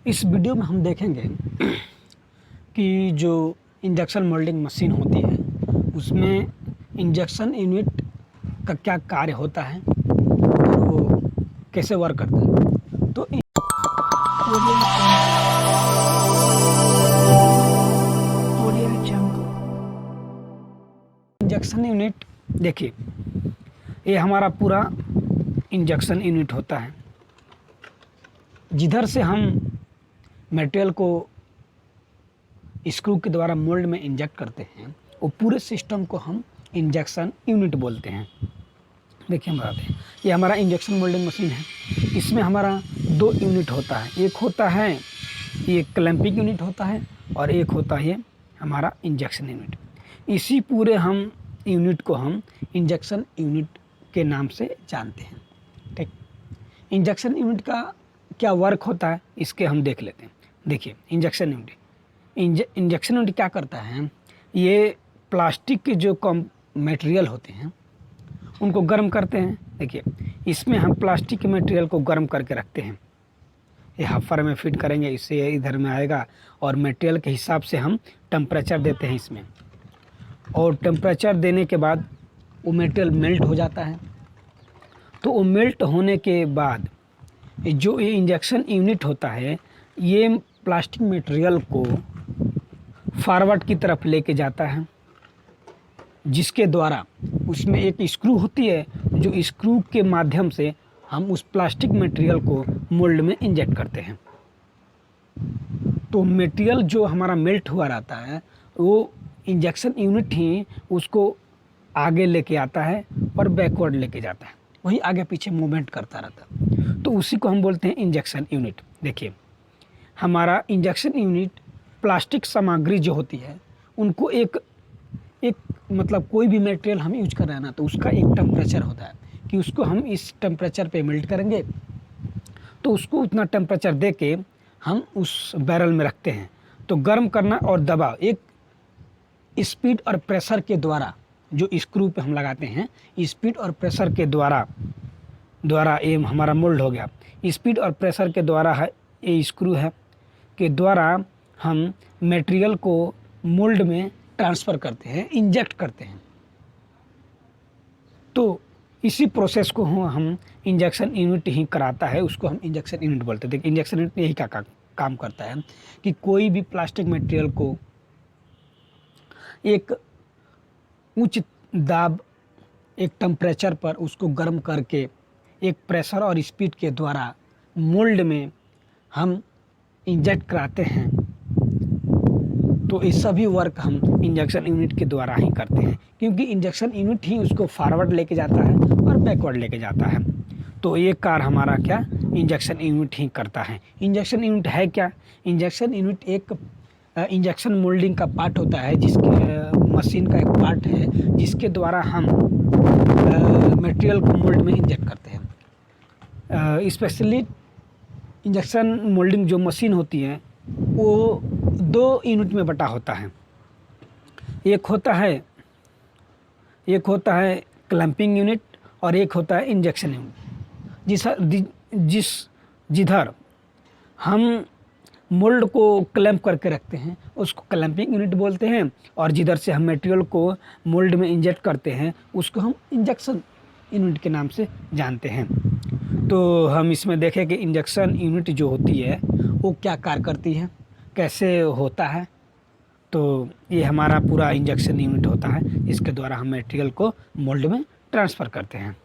इस वीडियो में हम देखेंगे कि जो इंजेक्शन मोल्डिंग मशीन होती है उसमें इंजेक्शन यूनिट का क्या कार्य होता है और वो कैसे वर्क करता है। तो इंजेक्शन यूनिट देखिए, ये हमारा पूरा इंजेक्शन यूनिट होता है जिधर से हम मटेरियल को स्क्रू के द्वारा मोल्ड में इंजेक्ट करते हैं। वो पूरे सिस्टम को हम इंजेक्शन यूनिट बोलते हैं। देखिए हम बताते हैं, ये हमारा इंजेक्शन मोल्डिंग मशीन है। इसमें हमारा दो यूनिट होता है, एक होता है ये क्लैंपिंग यूनिट होता है और एक होता है हमारा इंजेक्शन यूनिट। इसी पूरे हम यूनिट को हम इंजेक्शन यूनिट के नाम से जानते हैं। ठीक, इंजेक्शन यूनिट का क्या वर्क होता है इसके हम देख लेते हैं। देखिए इंजेक्शन यूनिट, इंजेक्शन यूनिट क्या करता है, ये प्लास्टिक के जो मटेरियल होते हैं उनको गर्म करते हैं। देखिए इसमें हम प्लास्टिक के मटेरियल को गर्म करके रखते हैं। ये हफर में फिट करेंगे, इससे इधर में आएगा और मटेरियल के हिसाब से हम टेम्परेचर देते हैं इसमें, और टेम्परेचर देने के बाद वो मटेरियल मेल्ट हो जाता है। तो वो मेल्ट होने के बाद जो ये इंजेक्शन यूनिट होता है ये प्लास्टिक मटेरियल को फॉरवर्ड की तरफ लेके जाता है, जिसके द्वारा उसमें एक स्क्रू होती है, जो स्क्रू के माध्यम से हम उस प्लास्टिक मटेरियल को मोल्ड में इंजेक्ट करते हैं। तो मटेरियल जो हमारा मेल्ट हुआ रहता है वो इंजेक्शन यूनिट ही उसको आगे लेके आता है और बैकवर्ड लेके जाता है, वही आगे पीछे मूवमेंट करता रहता है। तो उसी को हम बोलते हैं इंजेक्शन यूनिट। देखिए हमारा इंजेक्शन यूनिट प्लास्टिक सामग्री जो होती है उनको एक मतलब कोई भी मटेरियल हम यूज कर रहे हैं ना, तो उसका एक टेम्परेचर होता है कि उसको हम इस टेम्परेचर पे मेल्ट करेंगे। तो उसको उतना टेम्परेचर दे के हम उस बैरल में रखते हैं। तो गर्म करना और दबाव एक स्पीड और प्रेशर के द्वारा, जो स्क्रू पे हम लगाते हैं स्पीड और प्रेशर के द्वारा ये हमारा मोल्ड हो गया। स्पीड और प्रेशर के द्वारा है ये स्क्रू है के द्वारा हम मटेरियल को मोल्ड में ट्रांसफ़र करते हैं, इंजेक्ट करते हैं। तो इसी प्रोसेस को हम इंजेक्शन यूनिट ही कराता है, उसको हम इंजेक्शन यूनिट बोलते हैं। देखिए इंजेक्शन यूनिट यही का काम करता है कि कोई भी प्लास्टिक मटेरियल को एक उच्च दाब, एक टेम्परेचर पर उसको गर्म करके एक प्रेशर और स्पीड के द्वारा मोल्ड में हम इंजेक्ट कराते हैं। तो ये सभी वर्क हम इंजेक्शन यूनिट के द्वारा ही करते हैं, क्योंकि इंजेक्शन यूनिट ही उसको फॉरवर्ड लेके जाता है और बैकवर्ड लेके जाता है। तो ये कार्य हमारा क्या इंजेक्शन यूनिट ही करता है। इंजेक्शन यूनिट है क्या, इंजेक्शन यूनिट एक इंजेक्शन मोल्डिंग का पार्ट होता है, जिसके मशीन का एक पार्ट है जिसके द्वारा हम मटेरियल को मोल्ड में इंजेक्ट करते हैं। स्पेशली इंजेक्शन मोल्डिंग जो मशीन होती है वो दो यूनिट में बटा होता है। एक होता है क्लैंपिंग यूनिट और एक होता है इंजेक्शन यूनिट। जिधर हम मोल्ड को क्लैंप करके रखते हैं उसको क्लैंपिंग यूनिट बोलते हैं, और जिधर से हम मटेरियल को मोल्ड में इंजेक्ट करते हैं उसको हम इंजेक्शन यूनिट के नाम से जानते हैं। तो हम इसमें देखें कि इंजेक्शन यूनिट जो होती है वो क्या कार्य करती है, कैसे होता है। तो ये हमारा पूरा इंजेक्शन यूनिट होता है, इसके द्वारा हम मटेरियल को मोल्ड में ट्रांसफ़र करते हैं।